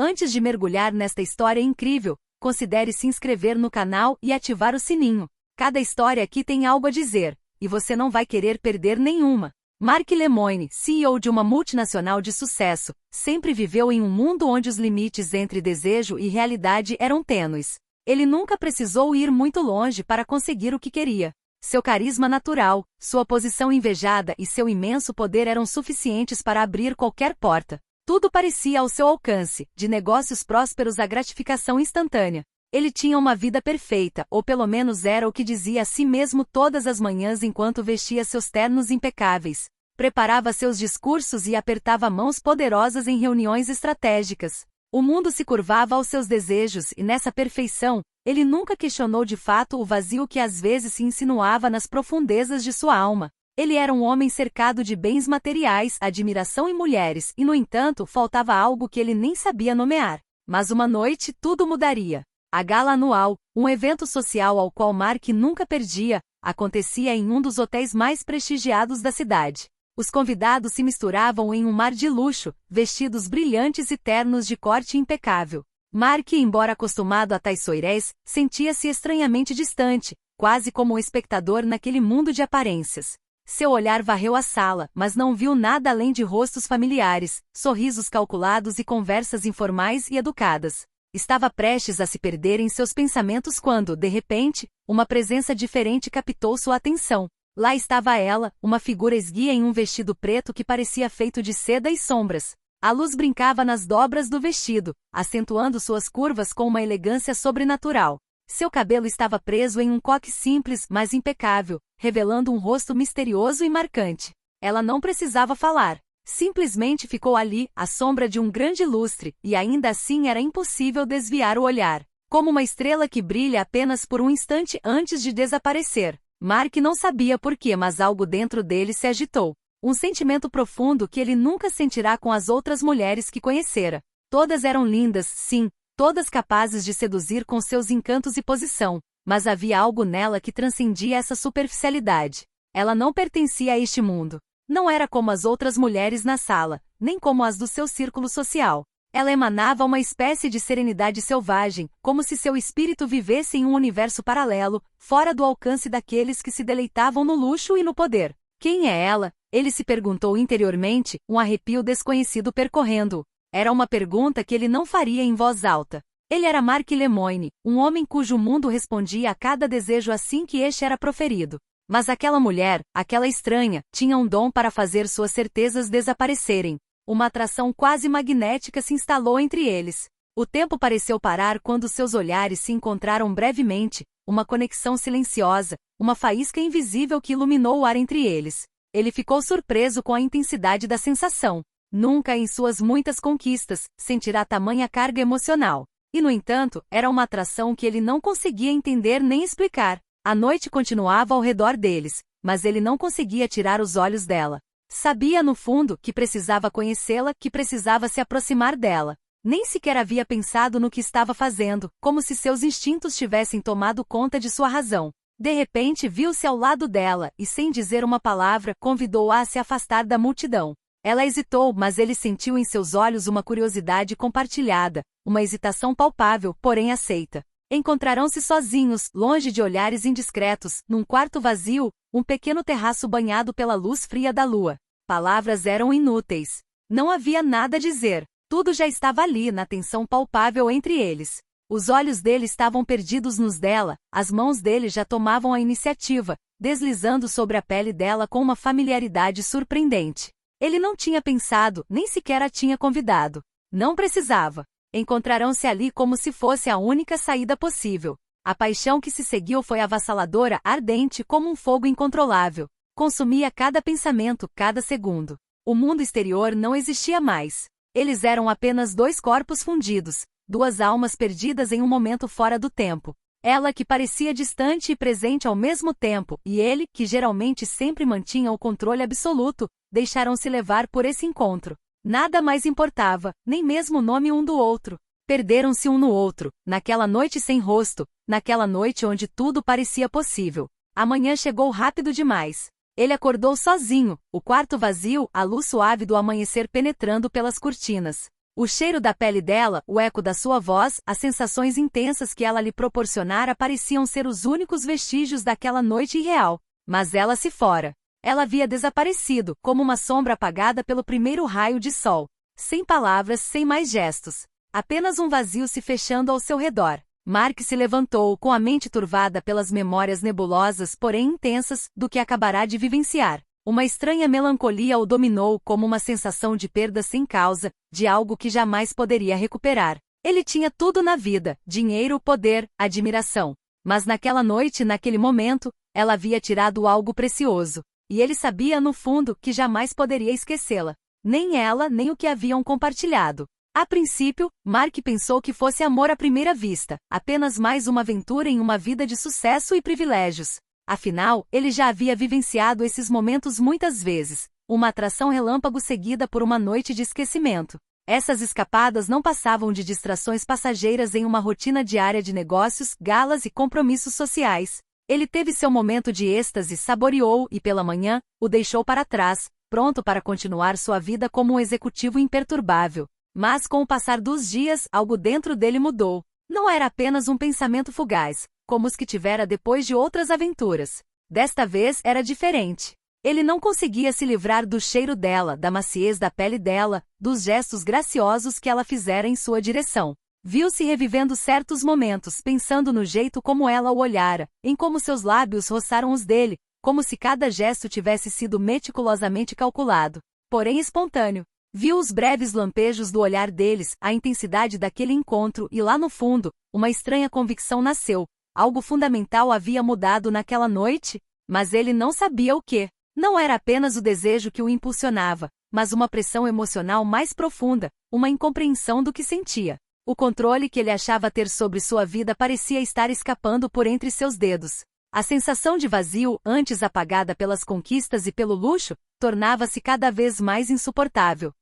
Antes de mergulhar nesta história incrível, considere se inscrever no canal e ativar o sininho. Cada história aqui tem algo a dizer, e você não vai querer perder nenhuma. Mark Lemoine, CEO de uma multinacional de sucesso, sempre viveu em um mundo onde os limites entre desejo e realidade eram tênues. Ele nunca precisou ir muito longe para conseguir o que queria. Seu carisma natural, sua posição invejada e seu imenso poder eram suficientes para abrir qualquer porta. Tudo parecia ao seu alcance, de negócios prósperos à gratificação instantânea. Ele tinha uma vida perfeita, ou pelo menos era o que dizia a si mesmo todas as manhãs enquanto vestia seus ternos impecáveis, preparava seus discursos e apertava mãos poderosas em reuniões estratégicas. O mundo se curvava aos seus desejos e nessa perfeição, ele nunca questionou de fato o vazio que às vezes se insinuava nas profundezas de sua alma. Ele era um homem cercado de bens materiais, admiração e mulheres, e no entanto faltava algo que ele nem sabia nomear. Mas uma noite tudo mudaria. A gala anual, um evento social ao qual Mark nunca perdia, acontecia em um dos hotéis mais prestigiados da cidade. Os convidados se misturavam em um mar de luxo, vestidos brilhantes e ternos de corte impecável. Mark, embora acostumado a tais soirées, sentia-se estranhamente distante, quase como um espectador naquele mundo de aparências. Seu olhar varreu a sala, mas não viu nada além de rostos familiares, sorrisos calculados e conversas informais e educadas. Estava prestes a se perder em seus pensamentos quando, de repente, uma presença diferente captou sua atenção. Lá estava ela, uma figura esguia em um vestido preto que parecia feito de seda e sombras. A luz brincava nas dobras do vestido, acentuando suas curvas com uma elegância sobrenatural. Seu cabelo estava preso em um coque simples, mas impecável, revelando um rosto misterioso e marcante. Ela não precisava falar. Simplesmente ficou ali, à sombra de um grande lustre, e ainda assim era impossível desviar o olhar. Como uma estrela que brilha apenas por um instante antes de desaparecer. Mark não sabia por quê, mas algo dentro dele se agitou. Um sentimento profundo que ele nunca sentirá com as outras mulheres que conhecera. Todas eram lindas, sim, todas capazes de seduzir com seus encantos e posição, mas havia algo nela que transcendia essa superficialidade. Ela não pertencia a este mundo. Não era como as outras mulheres na sala, nem como as do seu círculo social. Ela emanava uma espécie de serenidade selvagem, como se seu espírito vivesse em um universo paralelo, fora do alcance daqueles que se deleitavam no luxo e no poder. Quem é ela? Ele se perguntou interiormente, um arrepio desconhecido percorrendo-o. Era uma pergunta que ele não faria em voz alta. Ele era Mark Lemoine, um homem cujo mundo respondia a cada desejo assim que este era proferido. Mas aquela mulher, aquela estranha, tinha um dom para fazer suas certezas desaparecerem. Uma atração quase magnética se instalou entre eles. O tempo pareceu parar quando seus olhares se encontraram brevemente, uma conexão silenciosa, uma faísca invisível que iluminou o ar entre eles. Ele ficou surpreso com a intensidade da sensação. Nunca em suas muitas conquistas sentirá tamanha carga emocional. E no entanto, era uma atração que ele não conseguia entender nem explicar. A noite continuava ao redor deles, mas ele não conseguia tirar os olhos dela. Sabia no fundo que precisava conhecê-la, que precisava se aproximar dela. Nem sequer havia pensado no que estava fazendo, como se seus instintos tivessem tomado conta de sua razão. De repente viu-se ao lado dela e, sem dizer uma palavra, convidou-a a se afastar da multidão. Ela hesitou, mas ele sentiu em seus olhos uma curiosidade compartilhada, uma hesitação palpável, porém aceita. Encontrarão-se sozinhos, longe de olhares indiscretos, num quarto vazio, um pequeno terraço banhado pela luz fria da lua. Palavras eram inúteis. Não havia nada a dizer. Tudo já estava ali na tensão palpável entre eles. Os olhos dele estavam perdidos nos dela, as mãos dele já tomavam a iniciativa, deslizando sobre a pele dela com uma familiaridade surpreendente. Ele não tinha pensado, nem sequer a tinha convidado. Não precisava. Encontrarão-se ali como se fosse a única saída possível. A paixão que se seguiu foi avassaladora, ardente como um fogo incontrolável. Consumia cada pensamento, cada segundo. O mundo exterior não existia mais. Eles eram apenas dois corpos fundidos, duas almas perdidas em um momento fora do tempo. Ela que parecia distante e presente ao mesmo tempo, e ele, que geralmente sempre mantinha o controle absoluto, deixaram-se levar por esse encontro. Nada mais importava, nem mesmo o nome um do outro. Perderam-se um no outro, naquela noite sem rosto, naquela noite onde tudo parecia possível. A manhã chegou rápido demais. Ele acordou sozinho, o quarto vazio, a luz suave do amanhecer penetrando pelas cortinas. O cheiro da pele dela, o eco da sua voz, as sensações intensas que ela lhe proporcionara pareciam ser os únicos vestígios daquela noite irreal. Mas ela se fora. Ela havia desaparecido, como uma sombra apagada pelo primeiro raio de sol. Sem palavras, sem mais gestos. Apenas um vazio se fechando ao seu redor. Mark se levantou, com a mente turvada pelas memórias nebulosas, porém intensas, do que acabará de vivenciar. Uma estranha melancolia o dominou, como uma sensação de perda sem causa, de algo que jamais poderia recuperar. Ele tinha tudo na vida: dinheiro, poder, admiração. Mas naquela noite, naquele momento, ela havia tirado algo precioso. E ele sabia, no fundo, que jamais poderia esquecê-la. Nem ela, nem o que haviam compartilhado. A princípio, Mark pensou que fosse amor à primeira vista, apenas mais uma aventura em uma vida de sucesso e privilégios. Afinal, ele já havia vivenciado esses momentos muitas vezes, uma atração relâmpago seguida por uma noite de esquecimento. Essas escapadas não passavam de distrações passageiras em uma rotina diária de negócios, galas e compromissos sociais. Ele teve seu momento de êxtase, saboreou e, pela manhã, o deixou para trás, pronto para continuar sua vida como um executivo imperturbável. Mas com o passar dos dias, algo dentro dele mudou. Não era apenas um pensamento fugaz, como os que tivera depois de outras aventuras. Desta vez era diferente. Ele não conseguia se livrar do cheiro dela, da maciez da pele dela, dos gestos graciosos que ela fizera em sua direção. Viu-se revivendo certos momentos, pensando no jeito como ela o olhara, em como seus lábios roçaram os dele, como se cada gesto tivesse sido meticulosamente calculado, porém espontâneo. Viu os breves lampejos do olhar deles, a intensidade daquele encontro e lá no fundo, uma estranha convicção nasceu. Algo fundamental havia mudado naquela noite, mas ele não sabia o que. Não era apenas o desejo que o impulsionava, mas uma pressão emocional mais profunda, uma incompreensão do que sentia. O controle que ele achava ter sobre sua vida parecia estar escapando por entre seus dedos. A sensação de vazio, antes apagada pelas conquistas e pelo luxo, tornava-se cada vez mais insuportável.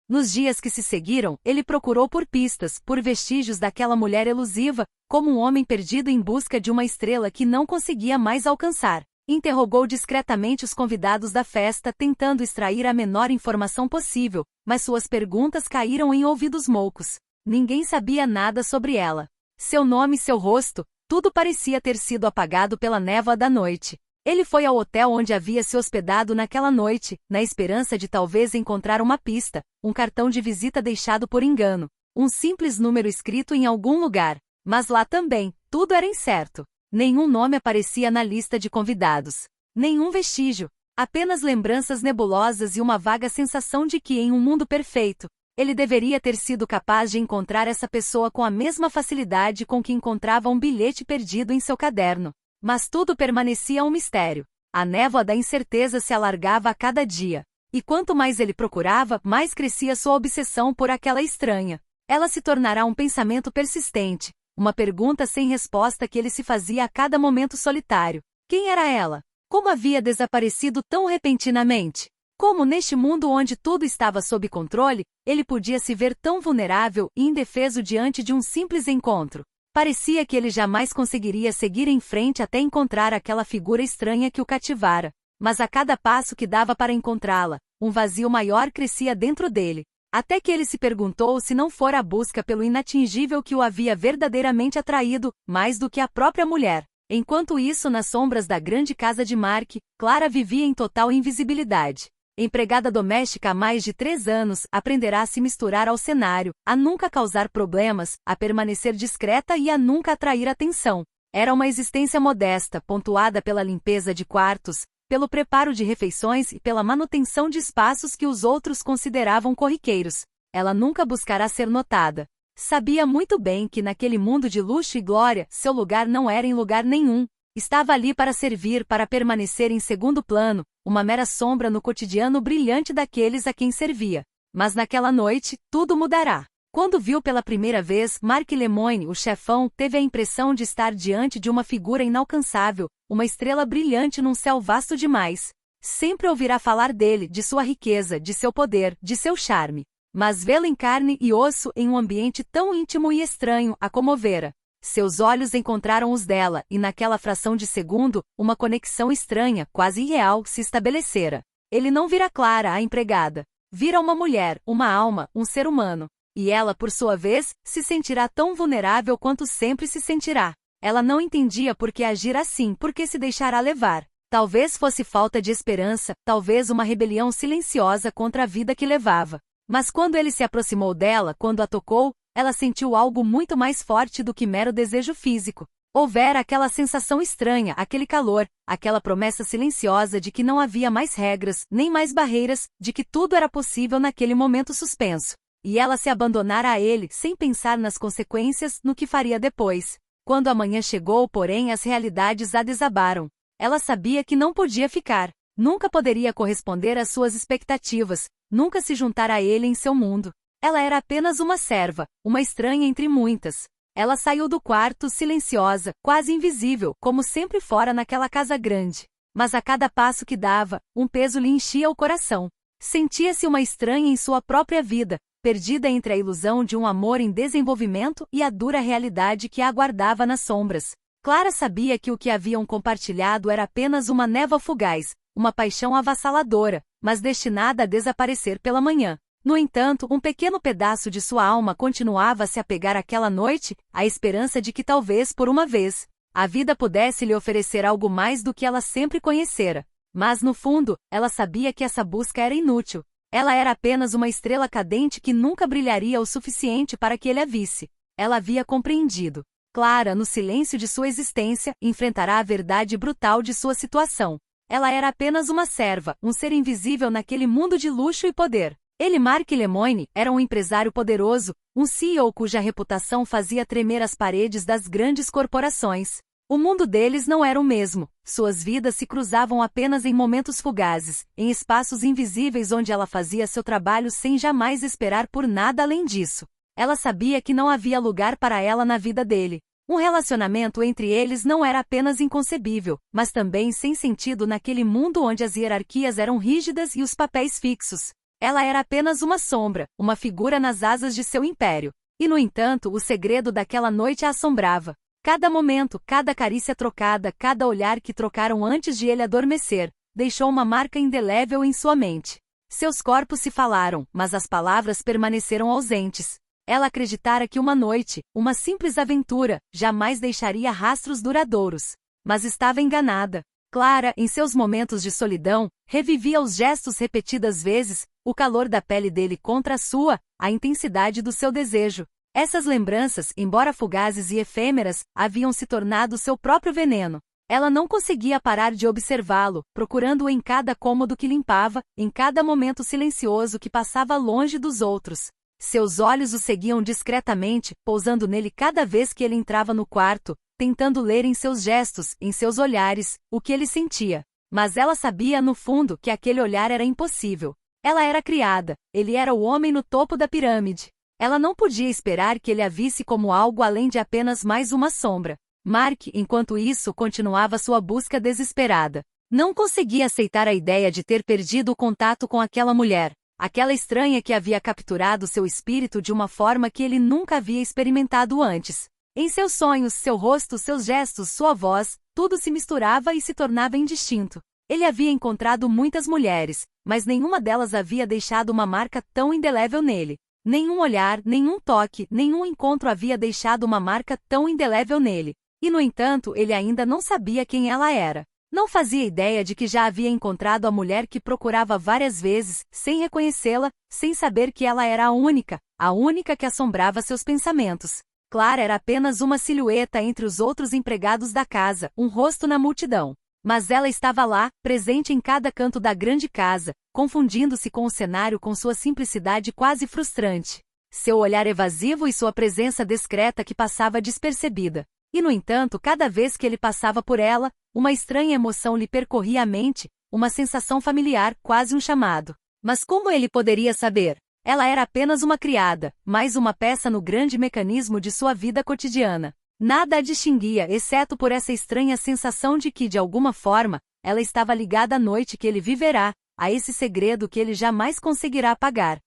Nos dias que se seguiram, ele procurou por pistas, por vestígios daquela mulher elusiva, como um homem perdido em busca de uma estrela que não conseguia mais alcançar. Interrogou discretamente os convidados da festa, tentando extrair a menor informação possível, mas suas perguntas caíram em ouvidos moucos. Ninguém sabia nada sobre ela. Seu nome e seu rosto, tudo parecia ter sido apagado pela névoa da noite. Ele foi ao hotel onde havia se hospedado naquela noite, na esperança de talvez encontrar uma pista, um cartão de visita deixado por engano, um simples número escrito em algum lugar. Mas lá também, tudo era incerto. Nenhum nome aparecia na lista de convidados. Nenhum vestígio. Apenas lembranças nebulosas e uma vaga sensação de que, em um mundo perfeito, ele deveria ter sido capaz de encontrar essa pessoa com a mesma facilidade com que encontrava um bilhete perdido em seu caderno. Mas tudo permanecia um mistério. A névoa da incerteza se alargava a cada dia. E quanto mais ele procurava, mais crescia sua obsessão por aquela estranha. Ela se tornará um pensamento persistente, uma pergunta sem resposta que ele se fazia a cada momento solitário. Quem era ela? Como havia desaparecido tão repentinamente? Como neste mundo onde tudo estava sob controle, ele podia se ver tão vulnerável e indefeso diante de um simples encontro? Parecia que ele jamais conseguiria seguir em frente até encontrar aquela figura estranha que o cativara. Mas a cada passo que dava para encontrá-la, um vazio maior crescia dentro dele. Até que ele se perguntou se não fora a busca pelo inatingível que o havia verdadeiramente atraído, mais do que a própria mulher. Enquanto isso, nas sombras da grande casa de Mark, Clara vivia em total invisibilidade. Empregada doméstica há mais de 3 anos, aprenderá a se misturar ao cenário, a nunca causar problemas, a permanecer discreta e a nunca atrair atenção. Era uma existência modesta, pontuada pela limpeza de quartos, pelo preparo de refeições e pela manutenção de espaços que os outros consideravam corriqueiros. Ela nunca buscará ser notada. Sabia muito bem que naquele mundo de luxo e glória, seu lugar não era em lugar nenhum. Estava ali para servir, para permanecer em segundo plano, uma mera sombra no cotidiano brilhante daqueles a quem servia. Mas naquela noite, tudo mudará. Quando viu pela primeira vez Mark Lemoine, o chefão, teve a impressão de estar diante de uma figura inalcançável, uma estrela brilhante num céu vasto demais. Sempre ouvirá falar dele, de sua riqueza, de seu poder, de seu charme. Mas vê-lo em carne e osso em um ambiente tão íntimo e estranho a comovera. Seus olhos encontraram os dela, e naquela fração de segundo, uma conexão estranha, quase irreal, se estabelecera. Ele não vira Clara, a empregada. vira uma mulher, uma alma, um ser humano. E ela, por sua vez, se sentirá tão vulnerável quanto sempre se sentirá. Ela não entendia por que agir assim, por que se deixará levar. Talvez fosse falta de esperança, talvez uma rebelião silenciosa contra a vida que levava. Mas quando ele se aproximou dela, quando a tocou, ela sentiu algo muito mais forte do que mero desejo físico. Houvera aquela sensação estranha, aquele calor, aquela promessa silenciosa de que não havia mais regras, nem mais barreiras, de que tudo era possível naquele momento suspenso. E ela se abandonara a ele, sem pensar nas consequências, no que faria depois. Quando a manhã chegou, porém, as realidades a desabaram. Ela sabia que não podia ficar, nunca poderia corresponder às suas expectativas, nunca se juntar a ele em seu mundo. Ela era apenas uma serva, uma estranha entre muitas. Ela saiu do quarto, silenciosa, quase invisível, como sempre fora naquela casa grande. Mas a cada passo que dava, um peso lhe enchia o coração. Sentia-se uma estranha em sua própria vida, perdida entre a ilusão de um amor em desenvolvimento e a dura realidade que a aguardava nas sombras. Clara sabia que o que haviam compartilhado era apenas uma névoa fugaz, uma paixão avassaladora, mas destinada a desaparecer pela manhã. No entanto, um pequeno pedaço de sua alma continuava a se apegar àquela noite, à esperança de que talvez, por uma vez, a vida pudesse lhe oferecer algo mais do que ela sempre conhecera. Mas, no fundo, ela sabia que essa busca era inútil. Ela era apenas uma estrela cadente que nunca brilharia o suficiente para que ele a visse. Ela havia compreendido. Clara, no silênio de sua existência, enfrentará a verdade brutal de sua situação. Ela era apenas uma serva, um ser invisível naquele mundo de luxo e poder. Ele, Mark Lemoine, era um empresário poderoso, um CEO cuja reputação fazia tremer as paredes das grandes corporações. O mundo deles não era o mesmo, suas vidas se cruzavam apenas em momentos fugazes, em espaços invisíveis onde ela fazia seu trabalho sem jamais esperar por nada além disso. Ela sabia que não havia lugar para ela na vida dele. Um relacionamento entre eles não era apenas inconcebível, mas também sem sentido naquele mundo onde as hierarquias eram rígidas e os papéis fixos. Ela era apenas uma sombra, uma figura nas asas de seu império. E, no entanto, o segredo daquela noite a assombrava. Cada momento, cada carícia trocada, cada olhar que trocaram antes de ele adormecer, deixou uma marca indelével em sua mente. Seus corpos se falaram, mas as palavras permaneceram ausentes. Ela acreditara que uma noite, uma simples aventura, jamais deixaria rastros duradouros. Mas estava enganada. Clara, em seus momentos de solidão, revivia os gestos repetidas vezes, o calor da pele dele contra a sua, a intensidade do seu desejo. Essas lembranças, embora fugazes e efêmeras, haviam se tornado seu próprio veneno. Ela não conseguia parar de observá-lo, procurando-o em cada cômodo que limpava, em cada momento silencioso que passava longe dos outros. Seus olhos o seguiam discretamente, pousando nele cada vez que ele entrava no quarto, tentando ler em seus gestos, em seus olhares, o que ele sentia. Mas ela sabia, no fundo, que aquele olhar era impossível. Ela era criada, ele era o homem no topo da pirâmide. Ela não podia esperar que ele a visse como algo além de apenas mais uma sombra. Mark, enquanto isso, continuava sua busca desesperada. Não conseguia aceitar a ideia de ter perdido o contato com aquela mulher. Aquela estranha que havia capturado seu espírito de uma forma que ele nunca havia experimentado antes. Em seus sonhos, seu rosto, seus gestos, sua voz, tudo se misturava e se tornava indistinto. Ele havia encontrado muitas mulheres, mas nenhuma delas havia deixado uma marca tão indelével nele. Nenhum olhar, nenhum toque, nenhum encontro havia deixado uma marca tão indelével nele. E, no entanto, ele ainda não sabia quem ela era. Não fazia ideia de que já havia encontrado a mulher que procurava várias vezes, sem reconhecê-la, sem saber que ela era a única que assombrava seus pensamentos. Clara era apenas uma silhueta entre os outros empregados da casa, um rosto na multidão. Mas ela estava lá, presente em cada canto da grande casa, confundindo-se com o cenário com sua simplicidade quase frustrante. Seu olhar evasivo e sua presença discreta que passava despercebida. E, no entanto, cada vez que ele passava por ela, uma estranha emoção lhe percorria a mente, uma sensação familiar, quase um chamado. Mas como ele poderia saber? Ela era apenas uma criada, mais uma peça no grande mecanismo de sua vida cotidiana. Nada a distinguia, exceto por essa estranha sensação de que, de alguma forma, ela estava ligada à noite que ele viverá, a esse segredo que ele jamais conseguirá apagar.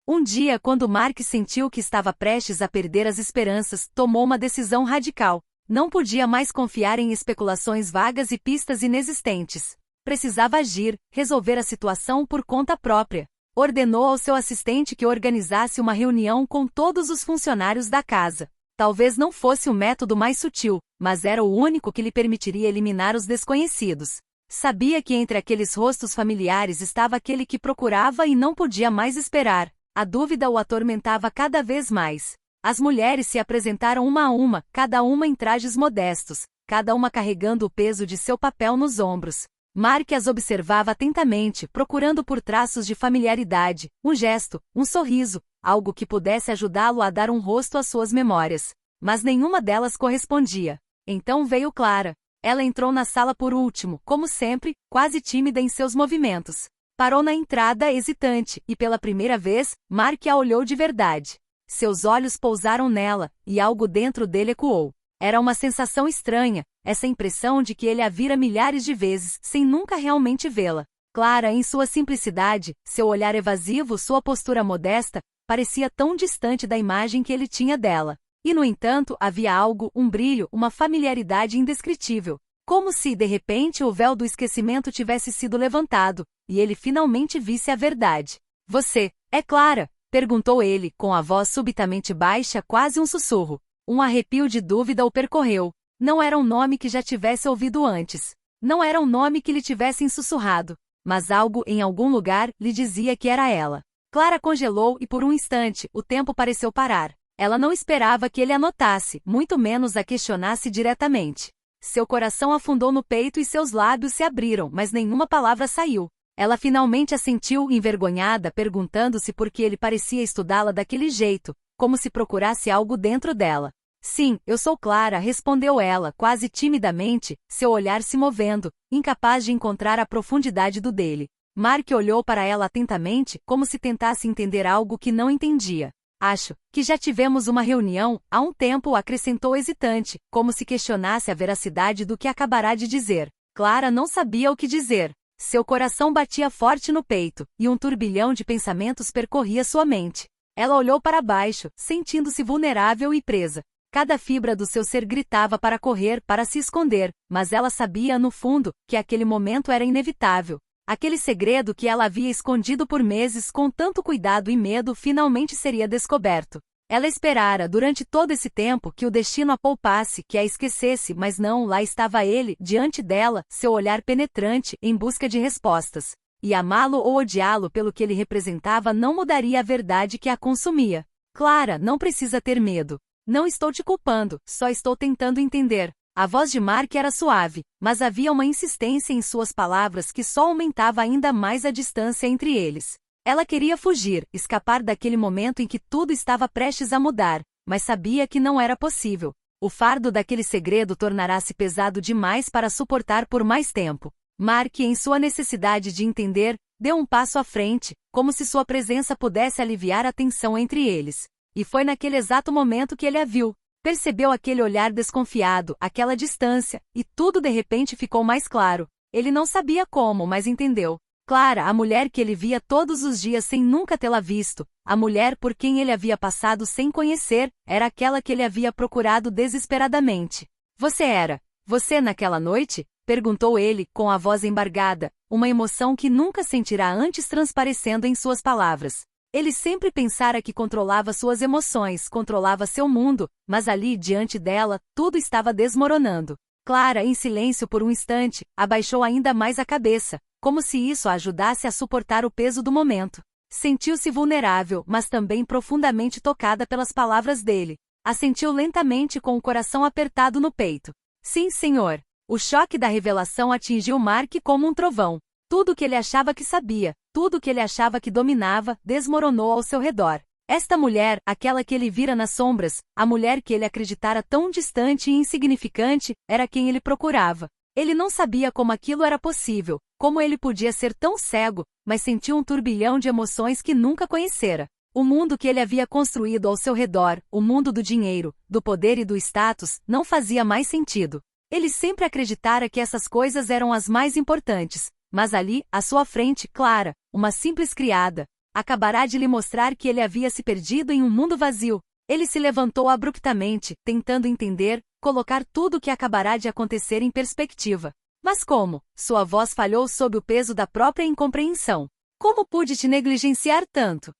Um dia, quando Mark sentiu que estava prestes a perder as esperanças, tomou uma decisão radical. Não podia mais confiar em especulações vagas e pistas inexistentes. Precisava agir, resolver a situação por conta própria. Ordenou ao seu assistente que organizasse uma reunião com todos os funcionários da casa. Talvez não fosse o método mais sutil, mas era o único que lhe permitiria eliminar os desconhecidos. Sabia que entre aqueles rostos familiares estava aquele que procurava e não podia mais esperar. A dúvida o atormentava cada vez mais. As mulheres se apresentaram uma a uma, cada uma em trajes modestos, cada uma carregando o peso de seu papel nos ombros. Mark as observava atentamente, procurando por traços de familiaridade, um gesto, um sorriso, algo que pudesse ajudá-lo a dar um rosto às suas memórias. Mas nenhuma delas correspondia. Então veio Clara. Ela entrou na sala por último, como sempre, quase tímida em seus movimentos. Parou na entrada hesitante, e pela primeira vez, Mark a olhou de verdade. Seus olhos pousaram nela, e algo dentro dele ecoou. Era uma sensação estranha, essa impressão de que ele a vira milhares de vezes, sem nunca realmente vê-la. Clara, em sua simplicidade, seu olhar evasivo, sua postura modesta, parecia tão distante da imagem que ele tinha dela. E, no entanto, havia algo, um brilho, uma familiaridade indescritível. Como se, de repente, o véu do esquecimento tivesse sido levantado, e ele finalmente visse a verdade. Você, é Clara? Perguntou ele, com a voz subitamente baixa, quase um sussurro. Um arrepio de dúvida o percorreu. Não era um nome que já tivesse ouvido antes. Não era um nome que lhe tivessem sussurrado. Mas algo, em algum lugar, lhe dizia que era ela. Clara congelou e por um instante, o tempo pareceu parar. Ela não esperava que ele a notasse, muito menos a questionasse diretamente. Seu coração afundou no peito e seus lábios se abriram, mas nenhuma palavra saiu. Ela finalmente assentiu, envergonhada, perguntando-se por que ele parecia estudá-la daquele jeito, como se procurasse algo dentro dela. Sim, eu sou Clara, respondeu ela, quase timidamente, seu olhar se movendo, incapaz de encontrar a profundidade do dele. Mark olhou para ela atentamente, como se tentasse entender algo que não entendia. Acho que já tivemos uma reunião, há um tempo, acrescentou hesitante, como se questionasse a veracidade do que acabará de dizer. Clara não sabia o que dizer. Seu coração batia forte no peito, e um turbilhão de pensamentos percorria sua mente. Ela olhou para baixo, sentindo-se vulnerável e presa. Cada fibra do seu ser gritava para correr, para se esconder, mas ela sabia, no fundo, que aquele momento era inevitável. Aquele segredo que ela havia escondido por meses com tanto cuidado e medo finalmente seria descoberto. Ela esperara, durante todo esse tempo, que o destino a poupasse, que a esquecesse, mas não, lá estava ele, diante dela, seu olhar penetrante, em busca de respostas. E amá-lo ou odiá-lo pelo que ele representava não mudaria a verdade que a consumia. Clara, não precisa ter medo. Não estou te culpando, só estou tentando entender. A voz de Mark era suave, mas havia uma insistência em suas palavras que só aumentava ainda mais a distância entre eles. Ela queria fugir, escapar daquele momento em que tudo estava prestes a mudar, mas sabia que não era possível. O fardo daquele segredo tornará-se pesado demais para suportar por mais tempo. Mark, em sua necessidade de entender, deu um passo à frente, como se sua presença pudesse aliviar a tensão entre eles. E foi naquele exato momento que ele a viu. Percebeu aquele olhar desconfiado, aquela distância, e tudo de repente ficou mais claro. Ele não sabia como, mas entendeu. Clara, a mulher que ele via todos os dias sem nunca tê-la visto, a mulher por quem ele havia passado sem conhecer, era aquela que ele havia procurado desesperadamente. Você naquela noite? Perguntou ele, com a voz embargada, uma emoção que nunca sentirá antes transparecendo em suas palavras. Ele sempre pensara que controlava suas emoções, controlava seu mundo, mas ali, diante dela, tudo estava desmoronando. Clara, em silêncio por um instante, abaixou ainda mais a cabeça, como se isso a ajudasse a suportar o peso do momento. Sentiu-se vulnerável, mas também profundamente tocada pelas palavras dele. Assentiu lentamente com o coração apertado no peito. Sim, senhor. O choque da revelação atingiu Mark como um trovão. Tudo o que ele achava que sabia, tudo o que ele achava que dominava, desmoronou ao seu redor. Esta mulher, aquela que ele vira nas sombras, a mulher que ele acreditara tão distante e insignificante, era quem ele procurava. Ele não sabia como aquilo era possível, como ele podia ser tão cego, mas sentiu um turbilhão de emoções que nunca conhecera. O mundo que ele havia construído ao seu redor, o mundo do dinheiro, do poder e do status, não fazia mais sentido. Ele sempre acreditara que essas coisas eram as mais importantes. Mas ali, à sua frente, Clara, uma simples criada, acabará de lhe mostrar que ele havia se perdido em um mundo vazio. Ele se levantou abruptamente, tentando entender, colocar tudo o que acabará de acontecer em perspectiva. Mas como? Sua voz falhou sob o peso da própria incompreensão. Como pude te negligenciar tanto?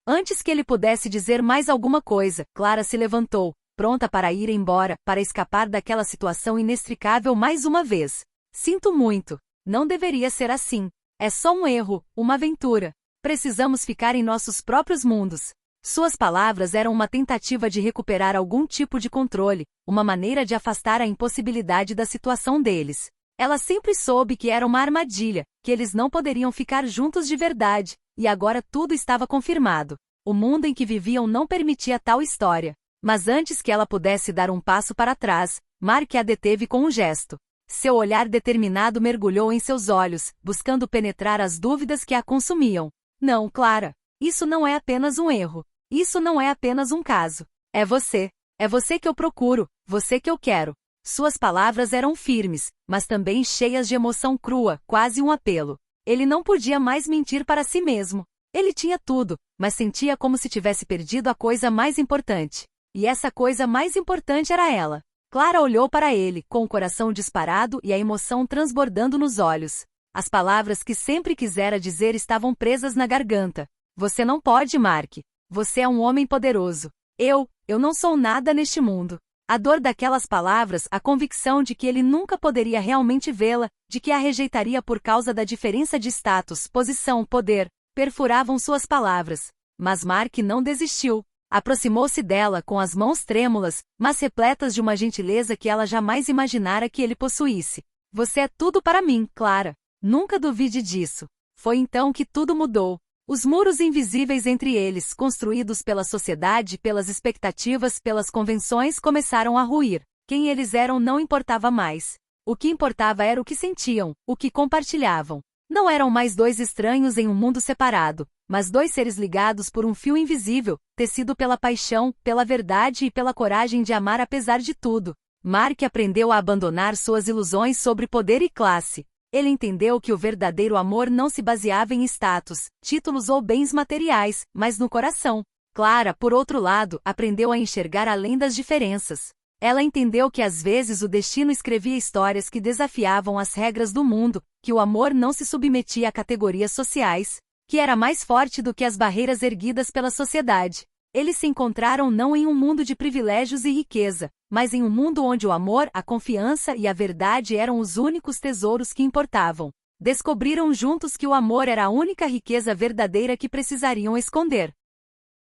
Antes que ele pudesse dizer mais alguma coisa, Clara se levantou, pronta para ir embora, para escapar daquela situação inextricável mais uma vez. Sinto muito. Não deveria ser assim. É só um erro, uma aventura. Precisamos ficar em nossos próprios mundos. Suas palavras eram uma tentativa de recuperar algum tipo de controle, uma maneira de afastar a impossibilidade da situação deles. Ela sempre soube que era uma armadilha, que eles não poderiam ficar juntos de verdade, e agora tudo estava confirmado. O mundo em que viviam não permitia tal história. Mas antes que ela pudesse dar um passo para trás, Mark a deteve com um gesto. Seu olhar determinado mergulhou em seus olhos, buscando penetrar as dúvidas que a consumiam. Não, Clara. Isso não é apenas um erro. Isso não é apenas um caso. É você. É você que eu procuro, você que eu quero. Suas palavras eram firmes, mas também cheias de emoção crua, quase um apelo. Ele não podia mais mentir para si mesmo. Ele tinha tudo, mas sentia como se tivesse perdido a coisa mais importante. E essa coisa mais importante era ela. Clara olhou para ele, com o coração disparado e a emoção transbordando nos olhos. As palavras que sempre quisera dizer estavam presas na garganta. Você não pode, Mark. Você é um homem poderoso. Eu não sou nada neste mundo. A dor daquelas palavras, a convicção de que ele nunca poderia realmente vê-la, de que a rejeitaria por causa da diferença de status, posição, poder, perfuravam suas palavras. Mas Mark não desistiu. Aproximou-se dela com as mãos trêmulas, mas repletas de uma gentileza que ela jamais imaginara que ele possuísse. Você é tudo para mim, Clara. Nunca duvide disso. Foi então que tudo mudou. Os muros invisíveis entre eles, construídos pela sociedade, pelas expectativas, pelas convenções, começaram a ruir. Quem eles eram não importava mais. O que importava era o que sentiam, o que compartilhavam. Não eram mais dois estranhos em um mundo separado, mas dois seres ligados por um fio invisível, tecido pela paixão, pela verdade e pela coragem de amar apesar de tudo. Mark aprendeu a abandonar suas ilusões sobre poder e classe. Ele entendeu que o verdadeiro amor não se baseava em status, títulos ou bens materiais, mas no coração. Clara, por outro lado, aprendeu a enxergar além das diferenças. Ela entendeu que às vezes o destino escrevia histórias que desafiavam as regras do mundo, que o amor não se submetia a categorias sociais, que era mais forte do que as barreiras erguidas pela sociedade. Eles se encontraram não em um mundo de privilégios e riqueza, mas em um mundo onde o amor, a confiança e a verdade eram os únicos tesouros que importavam. Descobriram juntos que o amor era a única riqueza verdadeira que precisariam esconder.